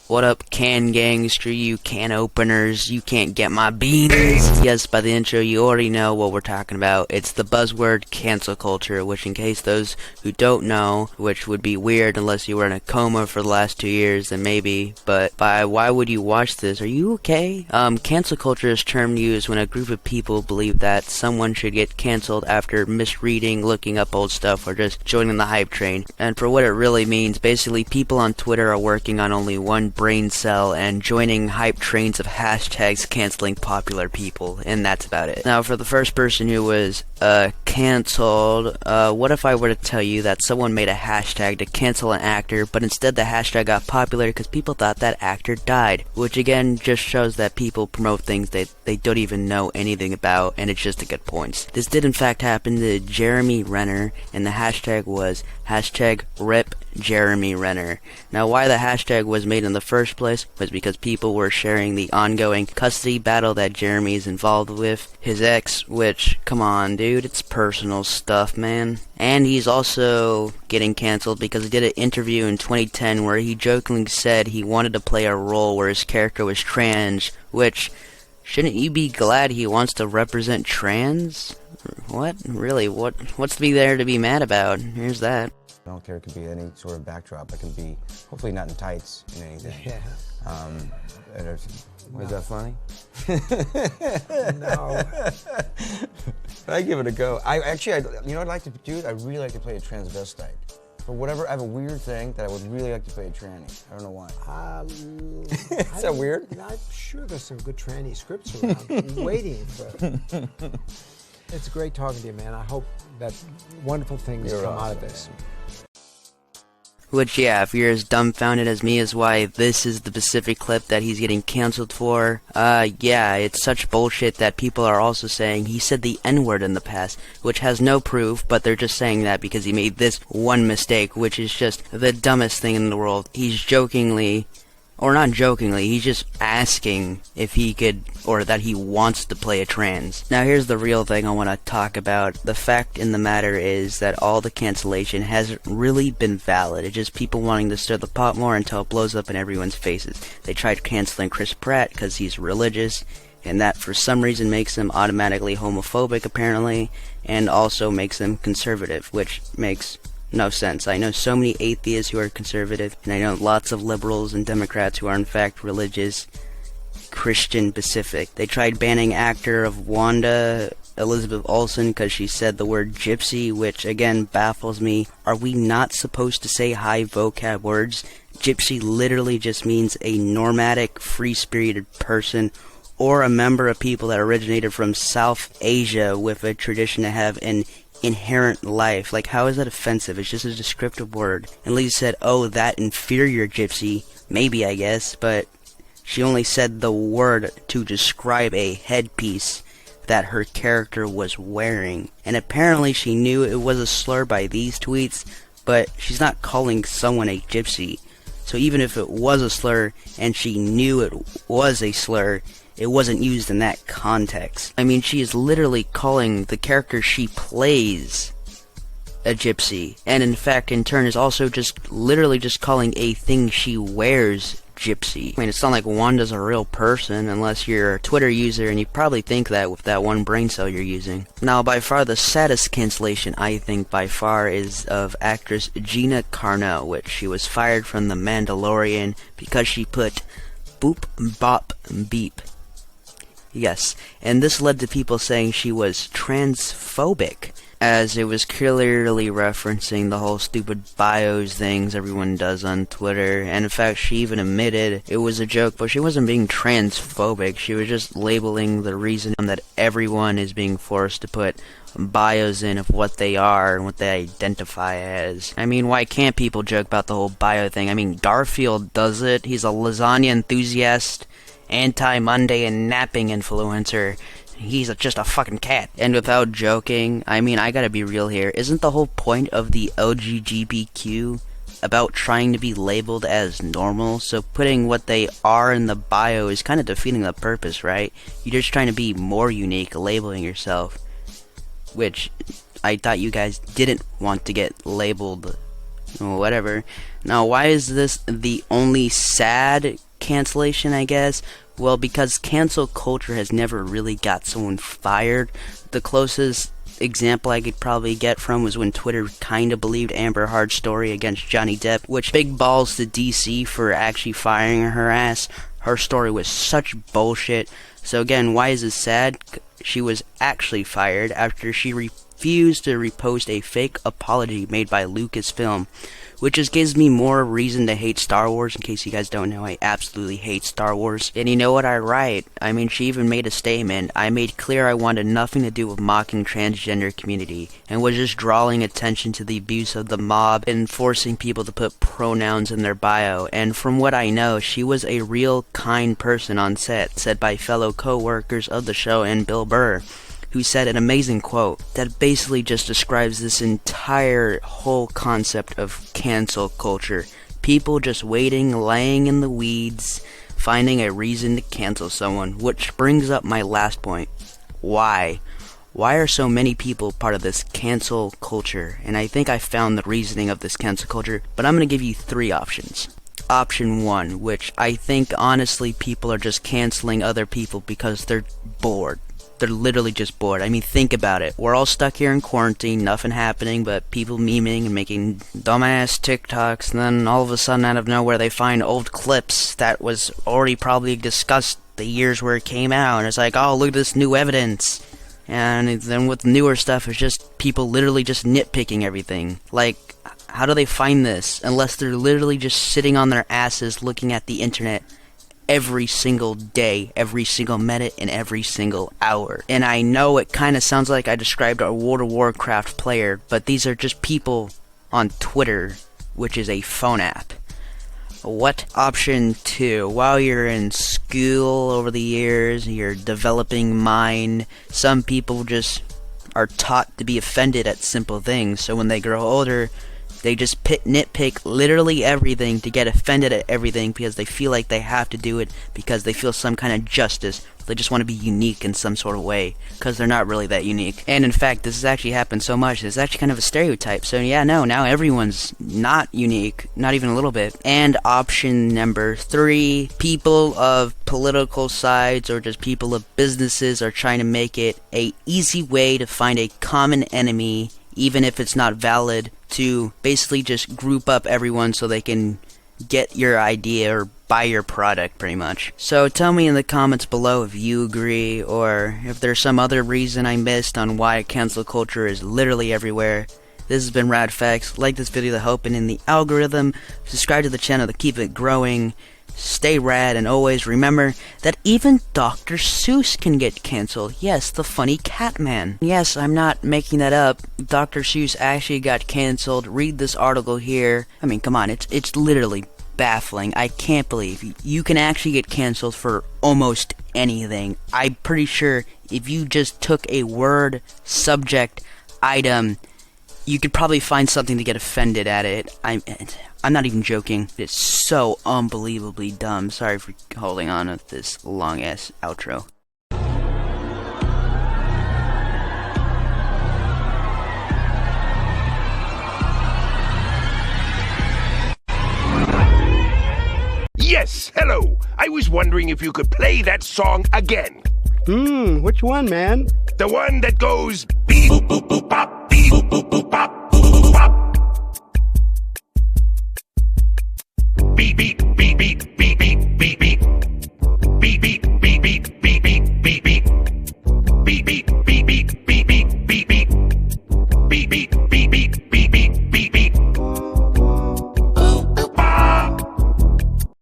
What up, can gang? Screw you, can openers. You can't get my beans. Yes, by the intro, you already know what we're talking about. It's the buzzword cancel culture, which in case those who don't know, which would be weird unless you were in a coma for the last 2 years, then maybe, but why would you watch this? Are you okay? Cancel culture is a term used when a group of people believe that someone should get canceled after misreading, looking up old stuff, or just joining the hype train. And for what it really means, basically people on Twitter are working on only one brain cell and joining hype trains of hashtags canceling popular people, and that's about it. Now, for the first person who was canceled, what if I were to tell you that someone made a hashtag to cancel an actor, but instead the hashtag got popular because people thought that actor died, which again just shows that people promote things they don't even know anything about, and it's just to get points. This did in fact happen to Jeremy Renner, and the hashtag was hashtag RIP Jeremy Renner. Now, why the hashtag was made in the first place was because people were sharing the ongoing custody battle that Jeremy is involved with his ex, which, come on dude, it's personal stuff, man. And he's also getting canceled because he did an interview in 2010 where he jokingly said he wanted to play a role where his character was trans, which, shouldn't you be glad he wants to represent trans? What? Really? What's to be there to be mad about? Here's that. I don't care, it could be any sort of backdrop. It can be, hopefully not in tights and anything. Yeah. Was that funny? No. I give it a go. You know what I'd like to do? I'd really like to play a transvestite. For whatever, I have a weird thing that I would really like to play a tranny. I don't know why. Is that weird? I'm sure there's some good tranny scripts around. I'm waiting for It's great talking to you, man. I hope that wonderful things come out of this. Which, yeah, if you're as dumbfounded as me as why this is the specific clip that he's getting canceled for, yeah, it's such bullshit that people are also saying he said the N-word in the past, which has no proof, but they're just saying that because he made this one mistake, which is just the dumbest thing in the world. He's jokingly, or not jokingly, he's just asking if he could, or that he wants to play a trans. Now here's the real thing I want to talk about. The fact in the matter is that all the cancellation hasn't really been valid. It's just people wanting to stir the pot more until it blows up in everyone's faces. They tried canceling Chris Pratt because he's religious, and that for some reason makes him automatically homophobic apparently, and also makes him conservative, which makes no sense. I know so many atheists who are conservative, and I know lots of liberals and Democrats who are in fact religious, Christian Pacific. They tried banning actor of Wanda, Elizabeth Olsen, because she said the word gypsy, which again baffles me. Are we not supposed to say high vocab words? Gypsy literally just means a nomadic, free-spirited person, or a member of people that originated from South Asia with a tradition to have an inherent life. Like, how is that offensive? It's just a descriptive word. And Lisa said, oh, that inferior gypsy. Maybe, I guess, but she only said the word to describe a headpiece that her character was wearing. And apparently she knew it was a slur by these tweets, but she's not calling someone a gypsy. So even if it was a slur, and she knew it was a slur, it wasn't used in that context. I mean, she is literally calling the character she plays a gypsy, and in fact, in turn, is also just literally just calling a thing she wears gypsy. I mean, it's not like Wanda's a real person unless you're a Twitter user, and you probably think that with that one brain cell you're using. Now, by far the saddest cancellation, I think, by far, is of actress Gina Carano, which she was fired from The Mandalorian because she put boop, bop, beep. Yes, and this led to people saying she was transphobic, as it was clearly referencing the whole stupid bios things everyone does on Twitter, and in fact she even admitted it was a joke, but she wasn't being transphobic. She was just labeling the reason that everyone is being forced to put bios in of what they are and what they identify as. I mean, why can't people joke about the whole bio thing? I mean, Garfield does it. He's a lasagna enthusiast, anti-Monday and napping influencer. He's just a fucking cat. And without joking, I mean, I gotta be real here. Isn't the whole point of the LGBTQ about trying to be labeled as normal, so putting what they are in the bio is kind of defeating the purpose, right? You're just trying to be more unique, labeling yourself, which I thought you guys didn't want to get labeled, whatever. Now, why is this the only sad cancellation, I guess? Well, because cancel culture has never really got someone fired. The closest example I could probably get from was when Twitter kind of believed Amber Heard's story against Johnny Depp, which big balls to DC for actually firing her ass. Her story was such bullshit. So again, why is this sad? She was actually fired after she refused to repost a fake apology made by Lucasfilm, which just gives me more reason to hate Star Wars. In case you guys don't know, I absolutely hate Star Wars. And you know what I write? I mean, she even made a statement. I made clear I wanted nothing to do with mocking transgender community, and was just drawing attention to the abuse of the mob and forcing people to put pronouns in their bio. And from what I know, she was a real kind person on set, said by fellow co-workers of the show and Bill Burr, who said an amazing quote that basically just describes this entire whole concept of cancel culture. People just waiting, laying in the weeds, finding a reason to cancel someone. Which brings up my last point. Why? Why are so many people part of this cancel culture? And I think I found the reasoning of this cancel culture, but I'm going to give you 3 options. Option 1, which I think honestly people are just canceling other people because they're bored. They're literally just bored. I mean, think about it. We're all stuck here in quarantine, nothing happening but people memeing and making dumbass TikToks, and then all of a sudden out of nowhere they find old clips that was already probably discussed the years where it came out, and it's like, oh, look at this new evidence. And then with newer stuff, it's just people literally just nitpicking everything. Like, how do they find this unless they're literally just sitting on their asses looking at the internet every single day, every single minute, and every single hour? And I know it kind of sounds like I described a World of Warcraft player, but these are just people on Twitter, which is a phone app. What? Option 2, while you're in school over the years, your developing mind, some people just are taught to be offended at simple things, so when they grow older, they just nitpick literally everything to get offended at everything because they feel like they have to do it because they feel some kind of justice. They just want to be unique in some sort of way because they're not really that unique. And in fact, this has actually happened so much, it's actually kind of a stereotype. So yeah, no, now everyone's not unique, not even a little bit. And option number 3, people of political sides or just people of businesses are trying to make it a easy way to find a common enemy, even if it's not valid, to basically just group up everyone so they can get your idea or buy your product, pretty much. So tell me in the comments below if you agree, or if there's some other reason I missed on why cancel culture is literally everywhere. This has been RadFacts. Like this video to help in the algorithm. Subscribe to the channel to keep it growing. Stay rad, and always remember that even Dr. Seuss can get canceled. Yes, the funny cat man. Yes, I'm not making that up. Dr. Seuss actually got canceled. Read this article here. I mean, come on, it's literally baffling. I can't believe you can actually get canceled for almost anything. I'm pretty sure if you just took a word, subject, item, you could probably find something to get offended at it. I'm not even joking. It's so unbelievably dumb. Sorry for holding on with this long-ass outro. Yes, hello. I was wondering if you could play that song again. Which one, man? The one that goes beep boop boop boop pop, beep boop boop boop pop, boop boop pop. Beep beep beep beep beep beep beep beep beep beep.